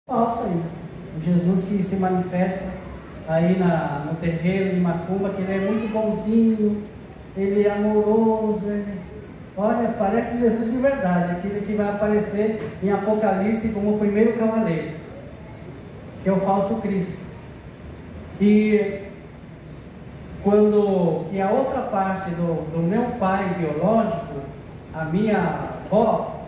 falso aí. O Jesus que se manifesta aí no terreiro de Macumba, que ele é muito bonzinho, ele é amoroso, olha, parece Jesus de verdade, aquele que vai aparecer em Apocalipse como o primeiro cavaleiro, que é o falso Cristo. E a outra parte do meu pai biológico, a minha avó,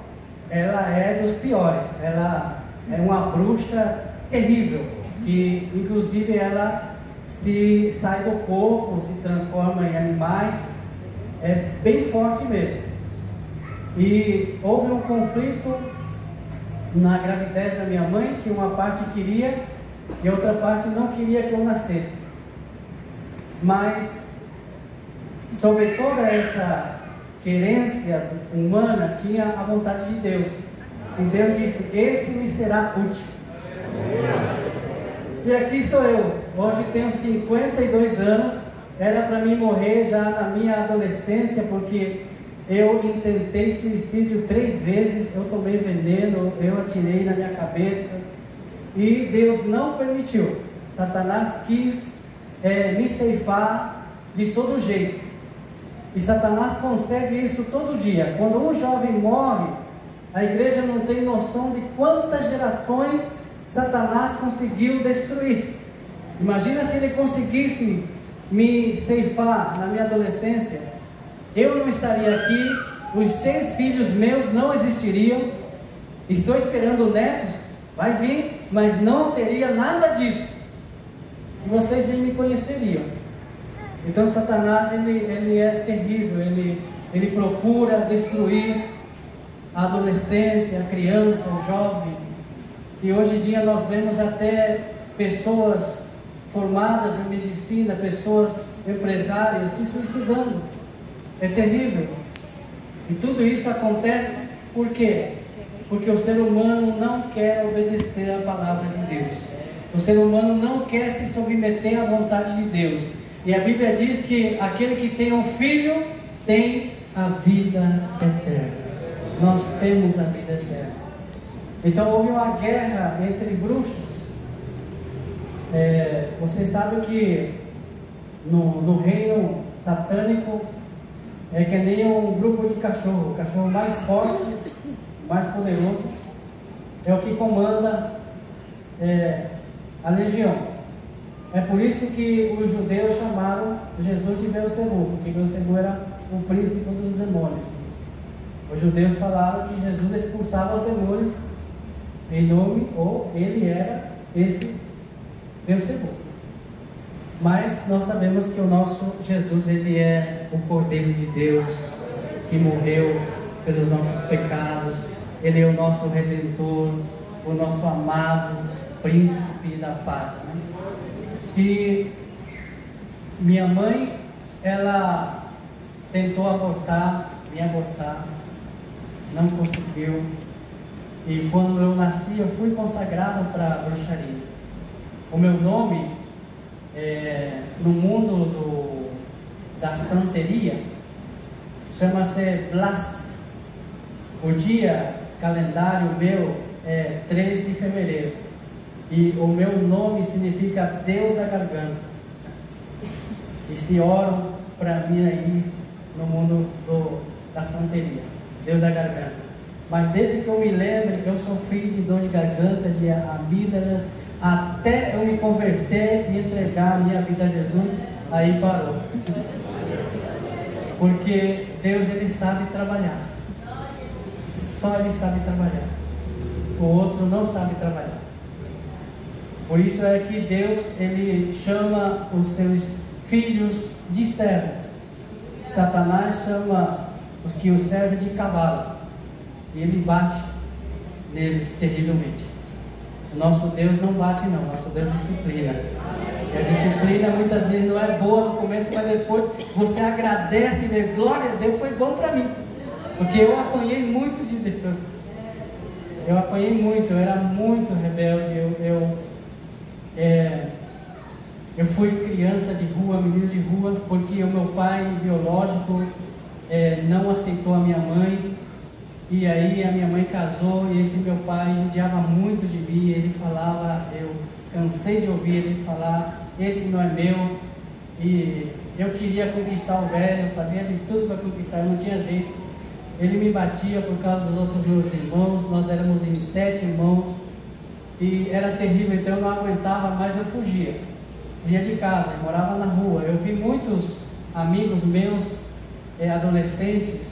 ela é dos piores, ela é uma bruxa terrível, que inclusive ela se sai do corpo, se transforma em animais, é bem forte mesmo. E houve um conflito na gravidez da minha mãe, que uma parte queria e a outra parte não queria que eu nascesse. Mas sobre toda essa querência humana tinha a vontade de Deus. E Deus disse: "Esse me será útil". E aqui estou eu. Hoje tenho 52 anos. Era para mim morrer já na minha adolescência, porque eu intentei suicídio 3 vezes. Eu tomei veneno, eu atirei na minha cabeça. E Deus não permitiu. Satanás quis me ceifar de todo jeito. E Satanás consegue isso todo dia. Quando um jovem morre, a igreja não tem noção de quantas gerações Satanás conseguiu destruir. Imagina se ele conseguisse me ceifar na minha adolescência. Eu não estaria aqui, os 6 filhos meus não existiriam. Estou esperando netos, vai vir, mas não teria nada disso. E vocês nem me conheceriam. Então Satanás, ele é terrível, ele procura destruir a adolescência, a criança, o jovem. E hoje em dia nós vemos até pessoas formadas em medicina, pessoas empresárias se suicidando. É terrível. E tudo isso acontece por quê? Porque o ser humano não quer obedecer à palavra de Deus. O ser humano não quer se submeter à vontade de Deus. E a Bíblia diz que aquele que tem um filho tem a vida eterna. Nós temos a vida eterna. Então houve uma guerra entre bruxos. Vocês sabem que no reino satânico é que nem um grupo de cachorro. O cachorro mais forte, mais poderoso, é o que comanda a legião. É por isso que os judeus chamaram Jesus de Beelzebu, porque Beelzebu era o príncipe dos demônios. Os judeus falaram que Jesus expulsava os demônios em nome, ou ele era esse Beelzebu. Mas nós sabemos que o nosso Jesus, ele é o Cordeiro de Deus, que morreu pelos nossos pecados. Ele é o nosso Redentor, o nosso amado Príncipe da Paz, né? E minha mãe, ela tentou me abortar, não conseguiu. E quando eu nasci, eu fui consagrado para a bruxaria. O meu nome, no mundo da santeria, chama-se Blas. O dia calendário meu é 3 de fevereiro. E o meu nome significa Deus da garganta. E se oram para mim aí no mundo da santeria, Deus da garganta. Mas desde que eu me lembre, eu sofri de dor de garganta, de amígdalas, até eu me converter e entregar a minha vida a Jesus, aí parou. Porque Deus, ele sabe trabalhar. Só ele sabe trabalhar. O outro não sabe trabalhar. Por isso é que Deus, ele chama os seus filhos de servo. Satanás chama os que o servem de cavalo. E ele bate neles terrivelmente. O nosso Deus não bate não, nosso Deus disciplina. E a disciplina muitas vezes não é boa no começo, mas depois você agradece e vê, glória a Deus, foi bom para mim. Porque eu apanhei muito de Deus. Eu apanhei muito, eu era muito rebelde, eu fui criança de rua, menino de rua, porque o meu pai biológico não aceitou a minha mãe. E aí a minha mãe casou e esse meu pai judiava muito de mim. Ele falava, eu cansei de ouvir ele falar, esse não é meu. E eu queria conquistar o velho, fazia de tudo para conquistar, não tinha jeito. Ele me batia por causa dos outros meus irmãos, nós éramos em 7 irmãos. E era terrível, então eu não aguentava mais, eu fugia de casa, eu morava na rua. Eu vi muitos amigos meus, adolescentes,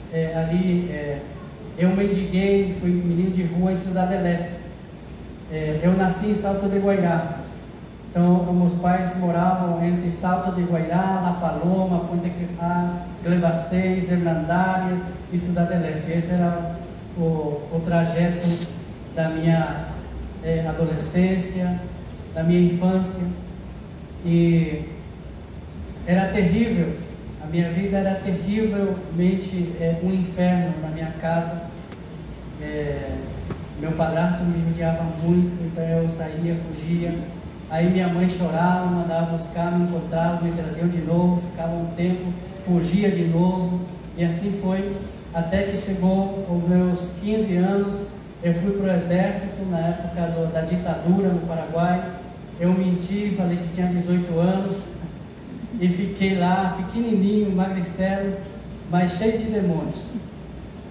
eu mendiguei, fui menino de rua em Cidade Leste. Eu nasci em Salto de Guairá, então meus pais moravam entre Salto de Guairá, La Paloma, Ponte Quebrá, Glebacês, Hernandárias e Cidade Leste. Esse era o trajeto da minha adolescência, da minha infância. E era terrível, a minha vida era terrivelmente um inferno na minha casa. Meu padrasto me judiava muito, então eu saía, fugia. Aí minha mãe chorava, mandava buscar, me encontrava, me traziam de novo, ficava um tempo, fugia de novo. E assim foi, até que chegou os meus 15 anos, eu fui para o exército na época da ditadura no Paraguai. Eu menti, falei que tinha 18 anos e fiquei lá, pequenininho, magricelo, mas cheio de demônios.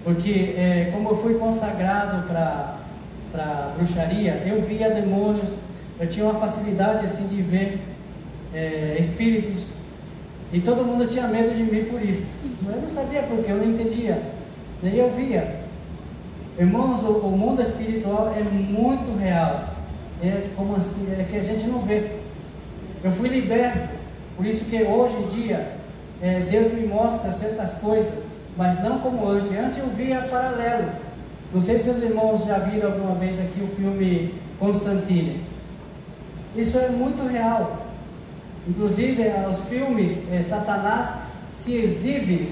Porque como eu fui consagrado para bruxaria, eu via demônios, eu tinha uma facilidade assim de ver espíritos, e todo mundo tinha medo de mim por isso. Eu não sabia porque, eu não entendia, nem eu via. Irmãos, o mundo espiritual é muito real, como assim, que a gente não vê. Eu fui liberto, por isso que hoje em dia Deus me mostra certas coisas, mas não como antes. Antes eu via paralelo. Não sei se os irmãos já viram alguma vez aqui o filme Constantine. Isso é muito real. Inclusive, os filmes, Satanás exibe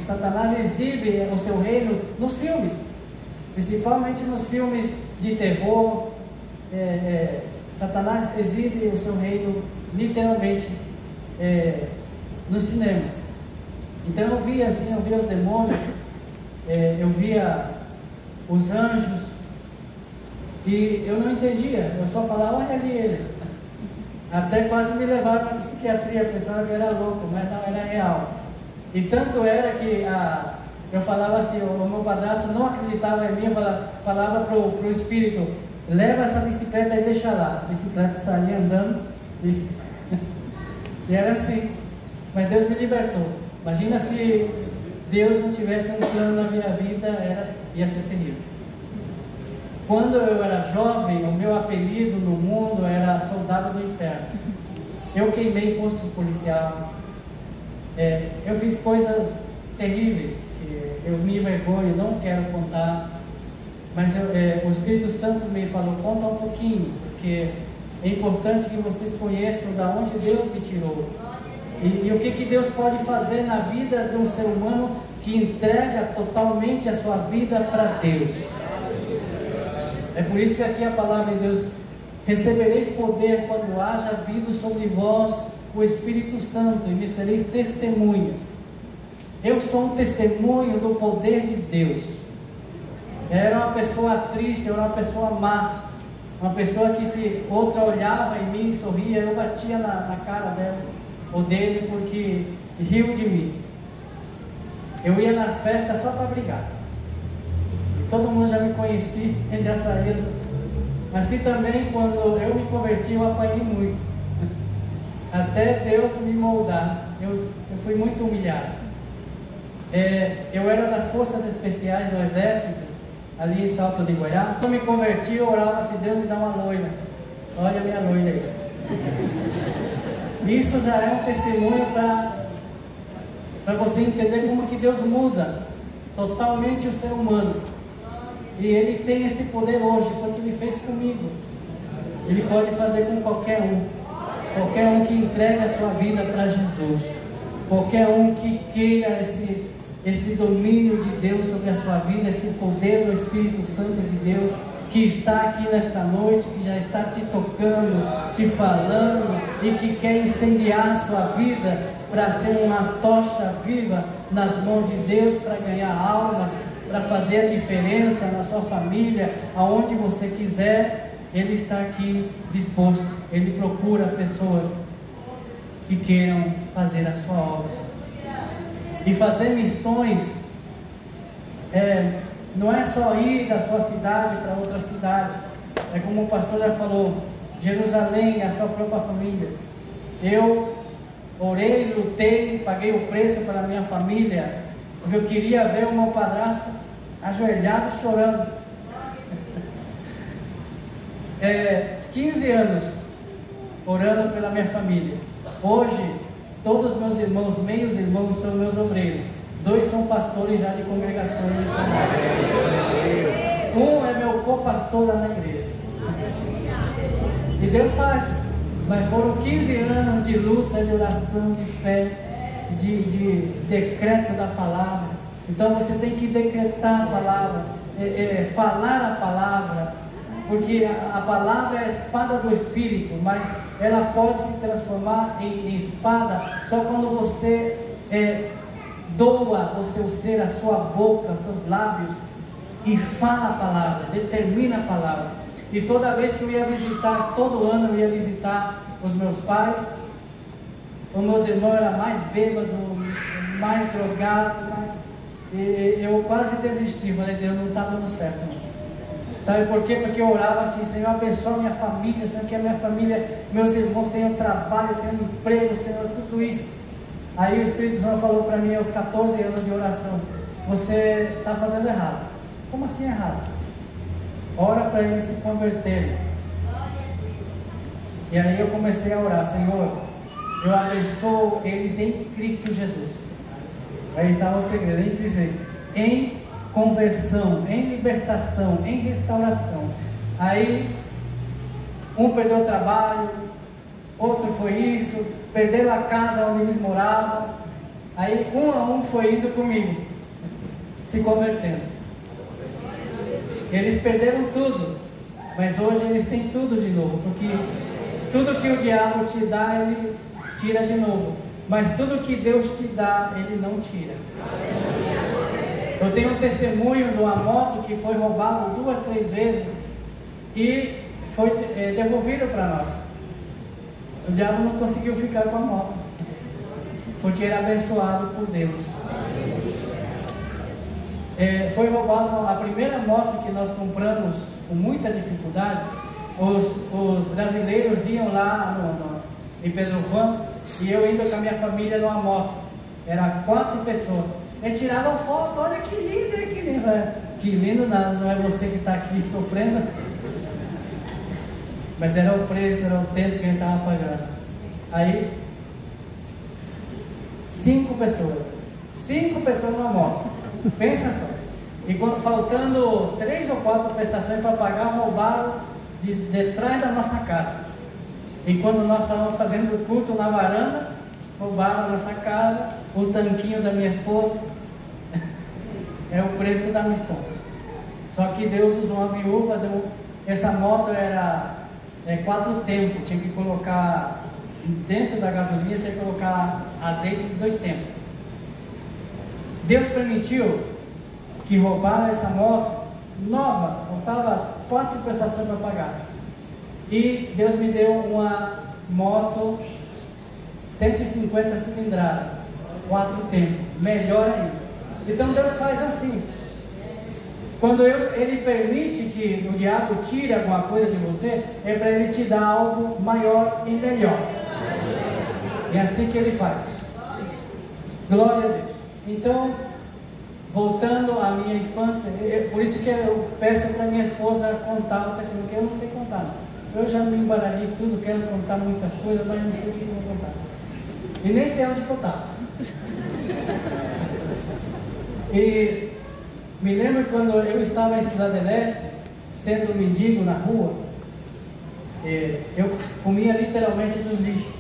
o seu reino nos filmes, principalmente nos filmes de terror. Satanás exibe o seu reino literalmente nos cinemas. Então eu via assim, eu via os demônios, eu via os anjos, e eu não entendia, eu só falava, olha ali ele. Até quase me levaram na psiquiatria, pensava que eu era louco, mas não, era real. E tanto era que eu falava assim, o meu padrasto não acreditava em mim, eu falava para o espírito, leva essa bicicleta e deixa lá. A bicicleta saía andando e era assim. Mas Deus me libertou. Imagina se Deus não tivesse um plano na minha vida, ia ser terrível. Quando eu era jovem, o meu apelido no mundo era Soldado do Inferno. Eu queimei postos policial. Eu fiz coisas terríveis que eu me envergonho, não quero contar. Mas o Espírito Santo me falou, conta um pouquinho, porque é importante que vocês conheçam de onde Deus me tirou. E o que Deus pode fazer na vida de um ser humano que entrega totalmente a sua vida para Deus. É por isso que aqui a palavra de Deus, recebereis poder quando haja vindo sobre vós o Espírito Santo, e me sereis testemunhas. Eu sou um testemunho do poder de Deus. Eu era uma pessoa triste, eu era uma pessoa má, uma pessoa que se outra olhava em mim, sorria, eu batia na cara dela ou dele, porque riu de mim. Eu ia nas festas só para brigar. Todo mundo já me conhecia, já saía. Assim também, quando eu me converti, eu apanhei muito. Até Deus me moldar, eu fui muito humilhado. Eu era das forças especiais do exército, ali em Salto de Guairá. Quando eu me converti, eu orava assim, Deus me dá uma loira. Olha a minha loira aí. Isso já é um testemunho para você entender como que Deus muda totalmente o ser humano. E Ele tem esse poder hoje, porque Ele fez comigo. Ele pode fazer com qualquer um que entrega a sua vida para Jesus, qualquer um que queira esse domínio de Deus sobre a sua vida, esse poder do Espírito Santo de Deus, que está aqui nesta noite, que já está te tocando, te falando, e que quer incendiar a sua vida para ser uma tocha viva nas mãos de Deus, para ganhar almas, para fazer a diferença na sua família, aonde você quiser, Ele está aqui disposto. Ele procura pessoas que queiram fazer a sua obra. E fazer missões não é só ir da sua cidade para outra cidade. É como o pastor já falou, Jerusalém é a sua própria família. Eu orei, lutei, paguei o preço para a minha família, porque eu queria ver o meu padrasto ajoelhado chorando. 15 anos orando pela minha família. Hoje, todos os meus irmãos, meios irmãos, são meus obreiros. 2 são pastores já de congregações. Um é meu co-pastor lá na igreja. E Deus faz. Mas foram 15 anos de luta, de oração, de fé, de decreto da palavra. Então você tem que decretar a palavra, falar a palavra, porque a palavra é a espada do Espírito, mas ela pode se transformar em espada só quando você doa o seu ser, a sua boca, os seus lábios, e fala a palavra, determina a palavra. E toda vez que eu ia visitar, todo ano eu ia visitar os meus pais, os meus irmãos eram mais bêbados, mais drogados, e eu quase desisti. Falei, Deus, não está dando certo não. Sabe por quê? Porque eu orava assim, Senhor, abençoa minha família, Senhor, que a minha família, meus irmãos tenham trabalho, tenham emprego, Senhor, tudo isso. Aí o Espírito Santo falou para mim aos 14 anos de oração, você está fazendo errado. Como assim errado? Ora para eles se converterem. E aí eu comecei a orar, Senhor, eu abençoo eles em Cristo Jesus. Aí está o segredo, em Cristo, em conversão, em libertação, em restauração. Aí um perdeu o trabalho, outro foi isso, perderam a casa onde eles moravam. Aí um a um foi indo comigo, se convertendo. Eles perderam tudo, mas hoje eles têm tudo de novo, porque tudo que o diabo te dá, ele tira de novo, mas tudo que Deus te dá, ele não tira. Eu tenho um testemunho de uma moto que foi roubada 2, 3 vezes e foi devolvida para nós. O diabo não conseguiu ficar com a moto, porque era abençoado por Deus. Foi roubada a primeira moto que nós compramos com muita dificuldade. Os brasileiros iam lá em Pedro Juan, e eu indo com a minha família numa moto. Era 4 pessoas. Eles tiravam foto, olha que lindo, que lindo. Que lindo nada, não é você que está aqui sofrendo. Mas era o preço, era o tempo que a gente estava pagando. Aí 5 pessoas. 5 pessoas numa moto. Pensa só. E quando, faltando 3 ou 4 prestações para pagar, roubaram de trás da nossa casa. E quando nós estávamos fazendo culto na varanda, roubaram a nossa casa, o tanquinho da minha esposa. É o preço da missão. Só que Deus usou uma viúva, essa moto era 4 tempos, tinha que colocar dentro da gasolina, tinha que colocar azeite de 2 tempos. Deus permitiu que roubaram essa moto nova, faltava 4 prestações para pagar. E Deus me deu uma moto 150 cilindradas, 4 tempos, melhor ainda. Então Deus faz assim. Quando Ele permite que o diabo tire alguma coisa de você, é para Ele te dar algo maior e melhor. É assim que Ele faz. Glória a Deus. Então, voltando à minha infância, por isso que eu peço para minha esposa contar o testemunho, porque eu não sei contar. Não. Eu já me embaralhei tudo, quero contar muitas coisas, mas não sei o que eu vou contar. E nem sei onde que eu estava. E me lembro quando eu estava em Cidade Leste, sendo mendigo na rua, eu comia literalmente no lixo.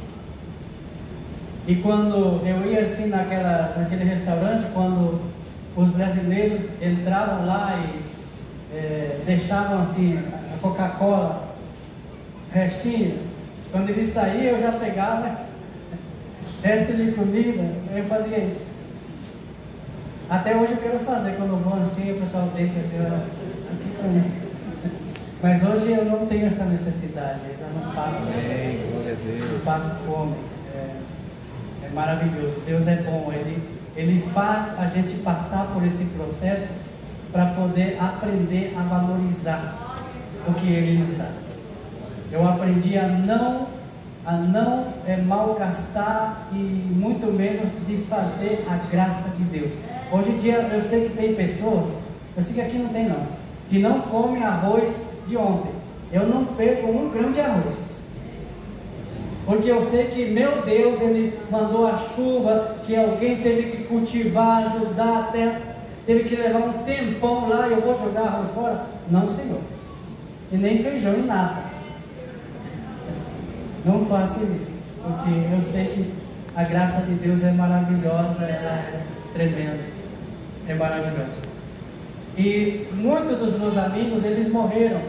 E quando eu ia assim naquele restaurante, quando os brasileiros entravam lá e deixavam assim a Coca-Cola, restinho, quando eles saíam eu já pegava resto de comida, eu fazia isso. Até hoje eu quero fazer, quando eu vou assim, o pessoal deixa assim, aqui para mim. Mas hoje eu não tenho essa necessidade, eu já não passo, não passo fome. É maravilhoso, Deus é bom, Ele faz a gente passar por esse processo para poder aprender a valorizar o que Ele nos dá. Eu aprendi a não malgastar e muito menos desfazer a graça de Deus. Hoje em dia eu sei que tem pessoas, eu sei que aqui não tem não, que não comem arroz de ontem. Eu não perco 1 grão de arroz, porque eu sei que meu Deus, Ele mandou a chuva, que alguém teve que cultivar, ajudar a terra, teve que levar um tempão lá, eu vou jogar arroz fora? Não, Senhor, e nem feijão e nada. Não faço isso, porque eu sei que a graça de Deus é maravilhosa, ela é tremenda, é maravilhosa. E muitos dos meus amigos, eles morreram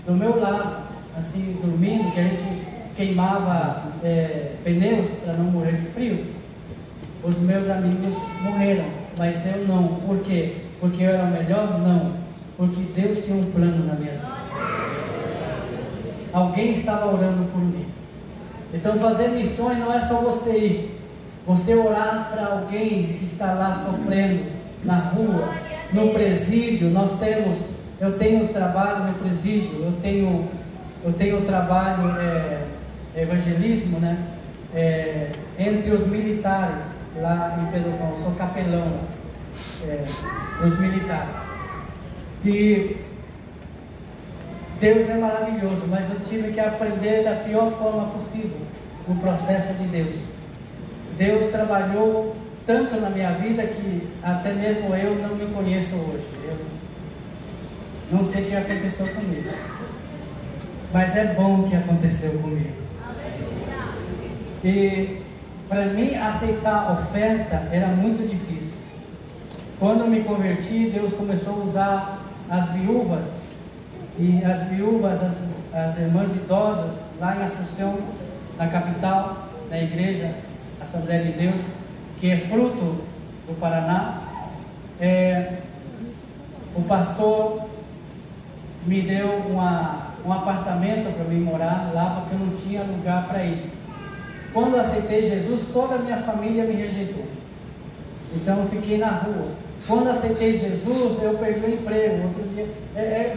do meu lado, assim, dormindo, que a gente queimava pneus para não morrer de frio. Os meus amigos morreram, mas eu não. Por quê? Porque eu era o melhor? Não, porque Deus tinha um plano na minha vida. Alguém estava orando por mim. Então fazer missões não é só você ir, você orar para alguém que está lá sofrendo na rua, no presídio. Eu tenho trabalho no presídio, eu tenho trabalho evangelismo, né? Entre os militares lá em Pedrogão, sou capelão dos militares. E Deus é maravilhoso, mas eu tive que aprender da pior forma possível o processo de Deus. Deus trabalhou tanto na minha vida que até mesmo eu não me conheço hoje. Eu não sei o que aconteceu comigo, mas é bom o que aconteceu comigo. E para mim aceitar a oferta era muito difícil. Quando eu me converti, Deus começou a usar as viúvas, e as irmãs idosas lá em Assunção, na capital, na igreja Assembleia de Deus, que é fruto do Paraná. O pastor me deu um apartamento para mim morar lá, porque eu não tinha lugar para ir. Quando eu aceitei Jesus, toda a minha família me rejeitou, então eu fiquei na rua. Quando eu aceitei Jesus, eu perdi o emprego. Outro dia,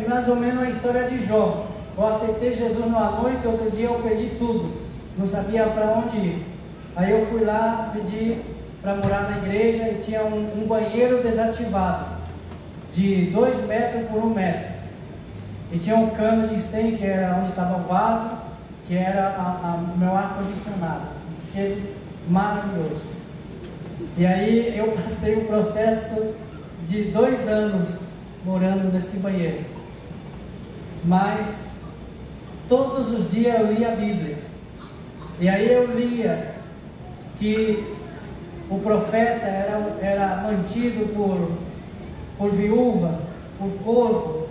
mais ou menos a história de Jó. Eu aceitei Jesus numa noite, outro dia eu perdi tudo, não sabia para onde ir. Aí eu fui lá pedir para morar na igreja, e tinha um banheiro desativado de 2 metros por 1 metro, e tinha um cano de 100, que era onde estava o vaso, que era o meu ar-condicionado, um cheiro maravilhoso. E aí eu passei o processo de 2 anos morando nesse banheiro, mas todos os dias eu lia a Bíblia, e aí eu lia que o profeta era mantido por viúva, por corvo,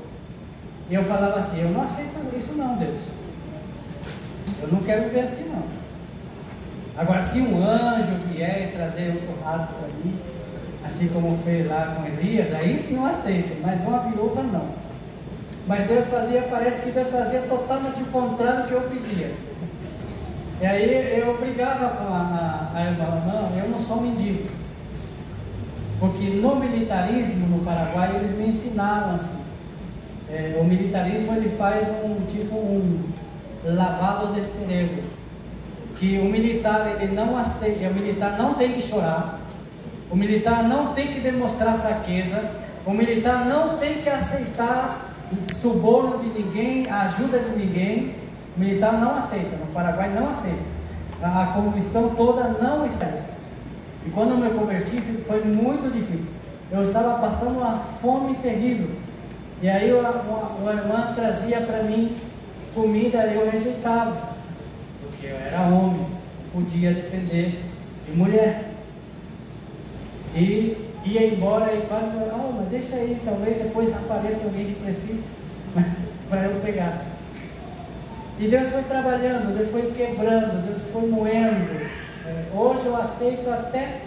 e eu falava assim: eu não aceito isso não, Deus, eu não quero viver assim não. Agora, se um anjo vier e trazer um churrasco para mim, assim como fez lá com Elias, aí sim eu aceito, mas uma viúva não. Mas Deus parece que Deus fazia totalmente o contrário do que eu pedia. E aí eu brigava com a irmã: não, eu não sou mendigo. Porque no militarismo no Paraguai eles me ensinaram assim. O militarismo ele faz um lavado de cerebro, que o militar ele não aceita, o militar não tem que chorar, o militar não tem que demonstrar fraqueza, o militar não tem que aceitar suborno de ninguém, a ajuda de ninguém. O militar não aceita, no Paraguai não aceita, a comissão toda não está. E quando eu me converti foi muito difícil, eu estava passando uma fome terrível, e aí uma irmã trazia para mim comida, eu rejeitava, porque eu era homem, não podia depender de mulher, e ia embora e quase falava: mas deixa aí, talvez depois apareça alguém que precise para eu pegar. E Deus foi trabalhando, Deus foi quebrando, Deus foi moendo. Hoje eu aceito até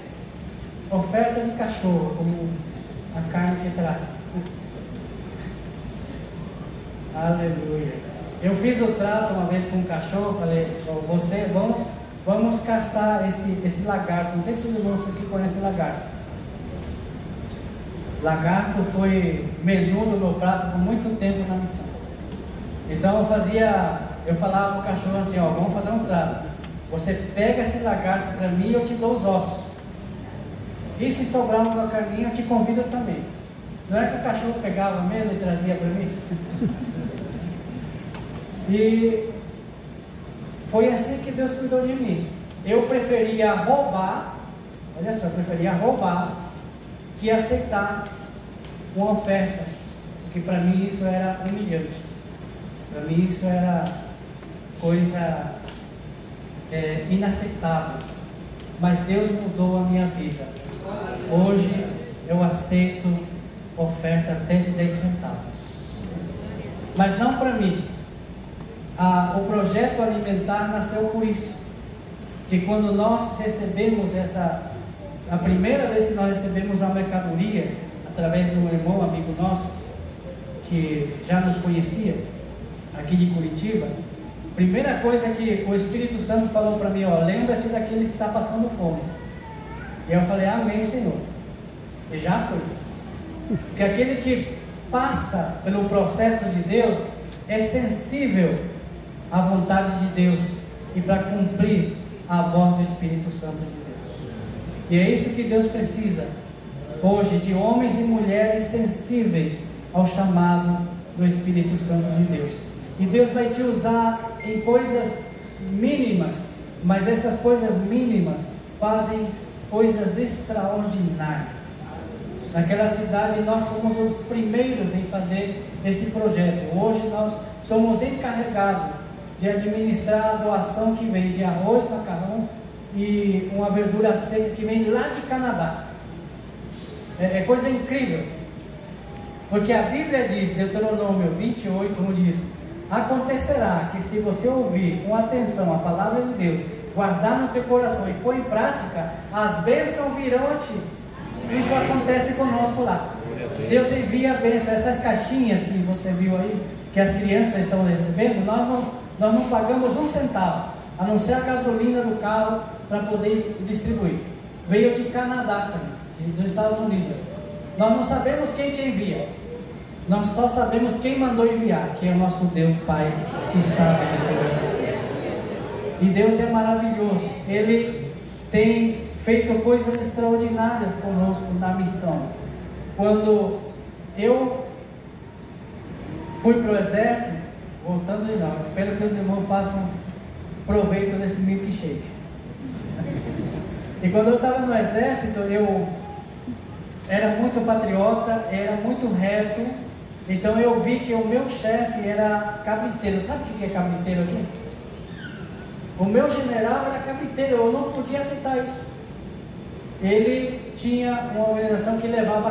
oferta de cachorro, como a carne que traz. Aleluia. Eu fiz o trato uma vez com um cachorro, falei, você, vamos caçar esse lagarto. Não sei se os irmãos aqui conhecem lagarto. Lagarto foi menu do meu prato por muito tempo na missão. Então eu falava para o cachorro assim, ó, vamos fazer um trato. Você pega esses lagartos para mim e eu te dou os ossos. E se sobrar uma carninha, eu te convido também. Não é que o cachorro pegava mesmo e trazia para mim? E foi assim que Deus cuidou de mim. Eu preferia roubar, olha só, eu preferia roubar que aceitar uma oferta, porque para mim isso era humilhante. Para mim isso era coisa inaceitável. Mas Deus mudou a minha vida. Hoje eu aceito oferta até de 10 centavos. Mas não para mim. O projeto alimentar nasceu por isso. Que quando nós recebemos a primeira vez que nós recebemos a mercadoria, através de um irmão, amigo nosso, que já nos conhecia, aqui de Curitiba, primeira coisa que o Espírito Santo falou para mim, ó, lembra-te daquele que está passando fome. E eu falei, amém, Senhor. E já foi. Porque aquele que passa pelo processo de Deus é sensível à vontade de Deus e para cumprir a voz do Espírito Santo de Deus. E é isso que Deus precisa hoje, de homens e mulheres sensíveis ao chamado do Espírito Santo de Deus. E Deus vai te usar em coisas mínimas, mas essas coisas mínimas fazem coisas extraordinárias. Naquela cidade nós fomos os primeiros em fazer esse projeto. Hoje nós somos encarregados de administrar a doação que vem de arroz, macarrão e uma verdura seca que vem lá de Canadá. É coisa incrível, porque a Bíblia diz, Deuteronômio 28, 1 diz: acontecerá que se você ouvir com atenção a palavra de Deus, guardar no teu coração e pôr em prática, as bênçãos virão a ti. Isso acontece conosco lá. Deus envia a bênção. Essas caixinhas que você viu aí, que as crianças estão recebendo, nós não pagamos um centavo, a não ser a gasolina do carro para poder distribuir. Veio de Canadá também, dos Estados Unidos. Nós não sabemos quem que envia, nós só sabemos quem mandou enviar, que é o nosso Deus Pai, que sabe de todas as coisas. E Deus é maravilhoso. Ele tem feito coisas extraordinárias conosco na missão. Quando eu fui para o exército, voltando de novo, espero que os irmãos façam proveito desse milkshake. E quando eu estava no exército, eu era muito patriota, era muito reto. Então eu vi que o meu chefe era cabriteiro. Sabe o que é cabriteiro aqui? O meu general era cabriteiro, eu não podia aceitar isso. Ele tinha uma organização que levava